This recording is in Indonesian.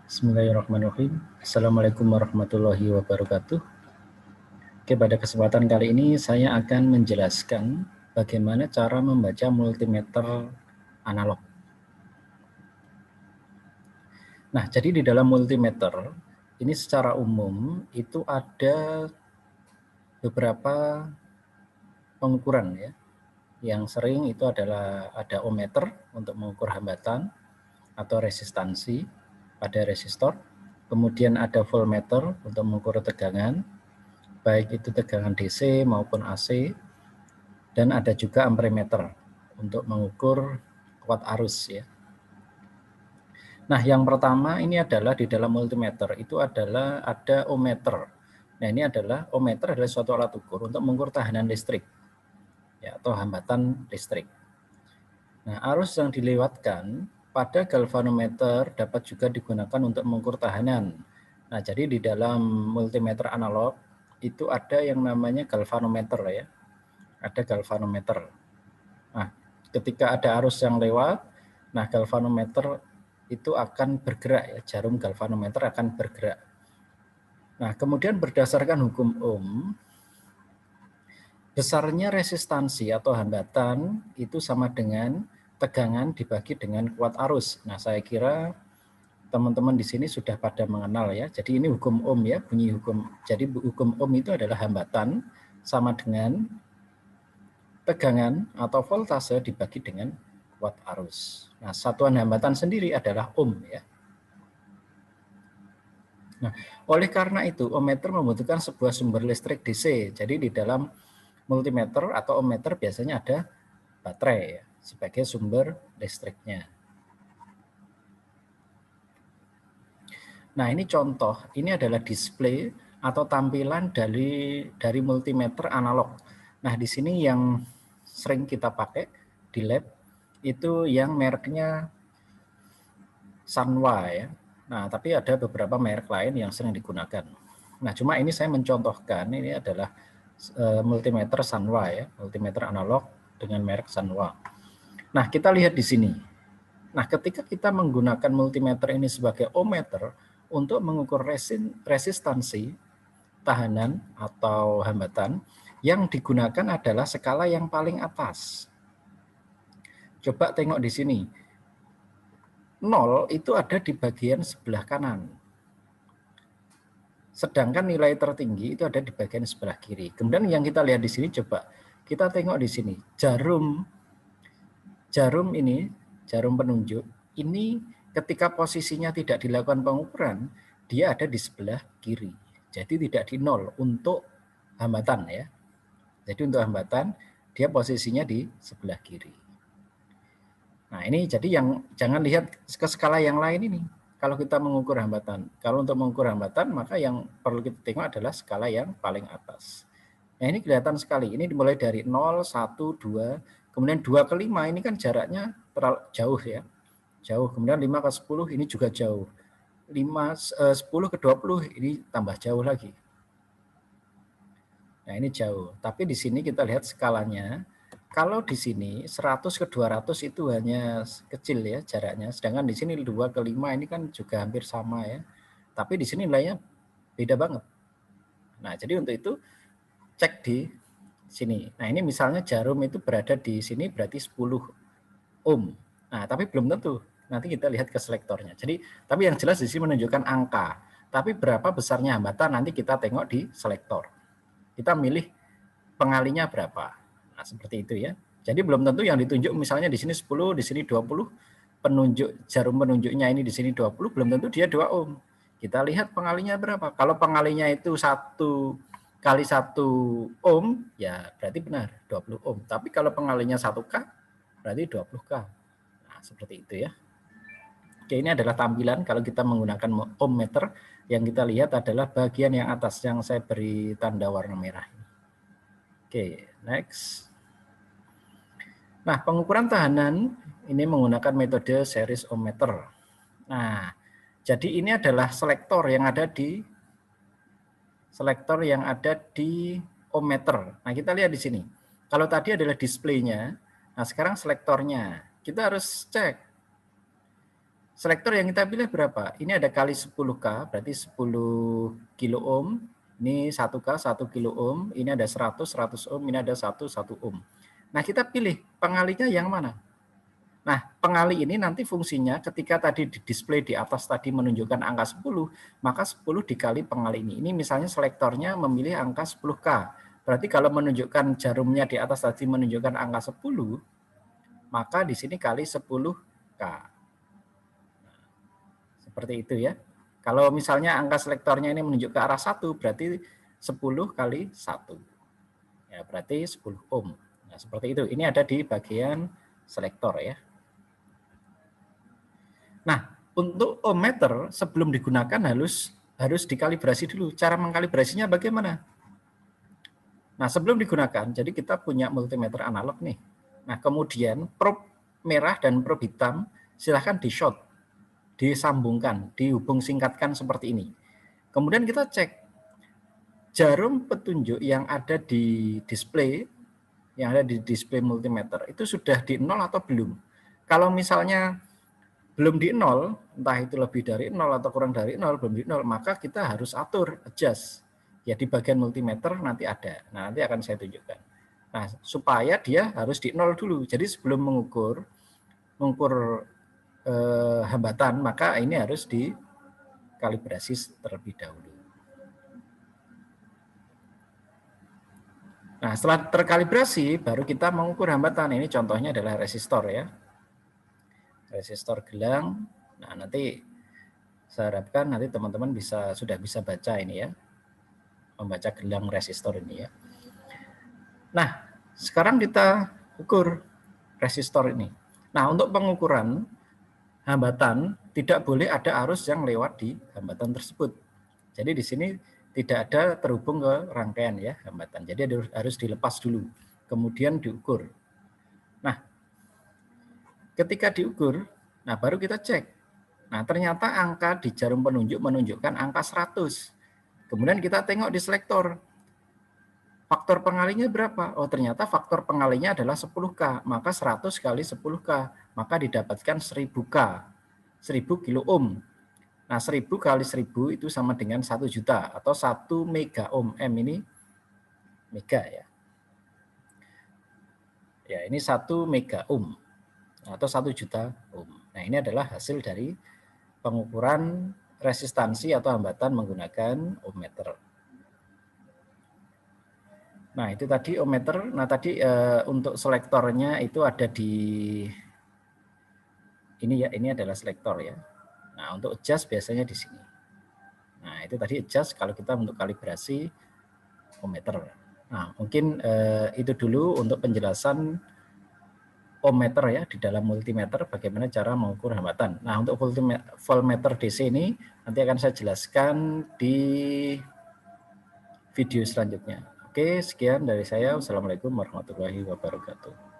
Bismillahirrahmanirrahim. Assalamualaikum warahmatullahi wabarakatuh. Oke, pada kesempatan kali ini saya akan menjelaskan bagaimana cara membaca multimeter analog. Nah, jadi di dalam multimeter ini secara umum itu ada beberapa pengukuran ya. Yang sering itu adalah ada ohmmeter untuk mengukur hambatan atau resistansi pada resistor. Kemudian ada voltmeter untuk mengukur tegangan, baik itu tegangan DC maupun AC, dan ada juga amperemeter untuk mengukur kuat arus ya. Nah, yang pertama ini adalah di dalam multimeter itu adalah ada ohmmeter. Nah, ini adalah ohmmeter adalah suatu alat ukur untuk mengukur tahanan listrik ya, atau hambatan listrik. Nah, arus yang dilewatkan pada galvanometer dapat juga digunakan untuk mengukur tahanan. Nah, jadi di dalam multimeter analog itu ada yang namanya galvanometer ya. Ada galvanometer. Nah, ketika ada arus yang lewat, nah galvanometer itu akan bergerak ya, jarum galvanometer akan bergerak. Nah, kemudian berdasarkan hukum Ohm, besarnya resistansi atau hambatan itu sama dengan tegangan dibagi dengan kuat arus. Nah, saya kira teman-teman di sini sudah pada mengenal ya. Jadi ini hukum Ohm ya, bunyi hukum. Jadi hukum Ohm itu adalah hambatan sama dengan tegangan atau voltase dibagi dengan kuat arus. Nah, satuan hambatan sendiri adalah Ohm ya. Nah, oleh karena itu ohmmeter membutuhkan sebuah sumber listrik DC. Jadi di dalam multimeter atau ohmmeter biasanya ada baterai ya, sebagai sumber listriknya. Nah, ini contoh, ini adalah display atau tampilan dari multimeter analog. Nah, di sini yang sering kita pakai di lab itu yang mereknya Sanwa ya. Nah, tapi ada beberapa merek lain yang sering digunakan. Nah, cuma ini saya mencontohkan, ini adalah multimeter Sanwa ya, multimeter analog dengan merek Sanwa. Nah, kita lihat di sini. Nah, ketika kita menggunakan multimeter ini sebagai ohmmeter untuk mengukur resistansi, tahanan atau hambatan, yang digunakan adalah skala yang paling atas. Coba tengok di sini. 0 itu ada di bagian sebelah kanan. Sedangkan nilai tertinggi itu ada di bagian sebelah kiri. Kemudian yang kita lihat di sini, coba kita tengok di sini. Jarum ini, jarum penunjuk, ini ketika posisinya tidak dilakukan pengukuran, dia ada di sebelah kiri. Jadi tidak di 0 untuk hambatan ya. Jadi untuk hambatan, dia posisinya di sebelah kiri. Nah, ini jadi yang jangan lihat ke skala yang lain ini. Kalau kita mengukur hambatan, kalau untuk mengukur hambatan, maka yang perlu kita tengok adalah skala yang paling atas. Nah, ini kelihatan sekali. Ini dimulai dari 0, 1, 2, kemudian 2 ke 5 ini kan jaraknya terlalu jauh ya. Jauh. Kemudian 5 ke 10 ini juga jauh. 10 ke 20 ini tambah jauh lagi. Nah, ini jauh. Tapi di sini kita lihat skalanya. Kalau di sini 100 ke 200 itu hanya kecil ya jaraknya. Sedangkan di sini 2 ke 5 ini kan juga hampir sama ya. Tapi di sini nilainya beda banget. Nah, jadi untuk itu cek di sini. Nah, ini misalnya jarum itu berada di sini berarti 10 ohm. Nah, tapi belum tentu. Nanti kita lihat ke selektornya. Jadi, tapi yang jelas di sini menunjukkan angka. Tapi berapa besarnya hambatan nanti kita tengok di selektor. Kita milih pengalinya berapa. Nah, seperti itu ya. Jadi belum tentu yang ditunjuk misalnya di sini 10, di sini 20, penunjuk jarum penunjuknya ini di sini 20, belum tentu dia 2 ohm. Kita lihat pengalinya berapa. Kalau pengalinya itu 1 kali 1 ohm, ya berarti benar 20 ohm. Tapi kalau pengalinya 1K, berarti 20K. Nah, seperti itu ya. Oke, ini adalah tampilan kalau kita menggunakan ohmmeter. Yang kita lihat adalah bagian yang atas yang saya beri tanda warna merah. Oke, next. Nah, pengukuran tahanan ini menggunakan metode series ohmmeter. Nah, jadi ini adalah selektor yang ada di ohmmeter. Nah, kita lihat di sini. Kalau tadi adalah displaynya, nah sekarang selektornya. Kita harus cek. Selektor yang kita pilih berapa? Ini ada kali 10K, berarti 10 kilo ohm. Ini 1K, 1 kilo ohm. Ini ada 100, 100 ohm. Ini ada 1 ohm. Nah, kita pilih pengalinya yang mana? Nah, pengali ini nanti fungsinya ketika tadi di display di atas tadi menunjukkan angka 10, maka 10 dikali pengali ini. Ini misalnya selektornya memilih angka 10K. Berarti kalau menunjukkan jarumnya di atas tadi menunjukkan angka 10, maka di sini kali 10K. Seperti itu ya. Kalau misalnya angka selektornya ini menunjuk ke arah 1, berarti 10 kali 1. Ya, berarti 10 ohm. Nah, seperti itu. Ini ada di bagian selektor ya. Nah, untuk ohmmeter sebelum digunakan harus dikalibrasi dulu. Cara mengkalibrasinya bagaimana? Nah, sebelum digunakan, jadi kita punya multimeter analog nih. Nah, kemudian probe merah dan probe hitam silahkan di-short, disambungkan, dihubung singkatkan seperti ini. Kemudian kita cek jarum petunjuk yang ada di display, multimeter itu sudah di 0 atau belum. Kalau misalnya belum di 0, entah itu lebih dari 0 atau kurang dari 0, belum di 0, maka kita harus atur, adjust. Ya di bagian multimeter nanti ada. Nah, nanti akan saya tunjukkan. Nah, supaya dia harus di 0 dulu. Jadi sebelum mengukur hambatan, maka ini harus dikalibrasi terlebih dahulu. Nah, setelah terkalibrasi, baru kita mengukur hambatan. Ini contohnya adalah resistor ya. Resistor gelang. Nah, nanti saya harapkan nanti teman-teman sudah bisa baca ini ya. Membaca gelang resistor ini ya. Nah, sekarang kita ukur resistor ini. Nah, untuk pengukuran hambatan tidak boleh ada arus yang lewat di hambatan tersebut. Jadi di sini tidak ada terhubung ke rangkaian ya hambatan. Jadi harus dilepas dulu, kemudian diukur. Nah, ketika diukur, nah baru kita cek. Nah, ternyata angka di jarum penunjuk menunjukkan angka 100. Kemudian kita tengok di selektor. Faktor pengalinya berapa? Oh, ternyata faktor pengalinya adalah 10K. Maka 100 kali 10K. Maka didapatkan 1000K. 1000 kilo ohm. Nah, 1000 kali 1000 itu sama dengan 1 juta atau 1 mega ohm. M ini mega ya. Ya, ini 1 mega ohm atau 1 juta ohm. Nah, ini adalah hasil dari pengukuran resistansi atau hambatan menggunakan ohmmeter. Nah, itu tadi ohmmeter. Nah, tadi untuk selektornya itu ada di ini ya, ini adalah selektor ya. Nah, untuk adjust biasanya di sini. Nah, itu tadi adjust kalau kita untuk kalibrasi ohmmeter. Nah, mungkin itu dulu untuk penjelasan ohmmeter ya di dalam multimeter, bagaimana cara mengukur hambatan. Nah, untuk voltmeter DC ini nanti akan saya jelaskan di video selanjutnya. Oke, sekian dari saya. Wassalamualaikum warahmatullahi wabarakatuh.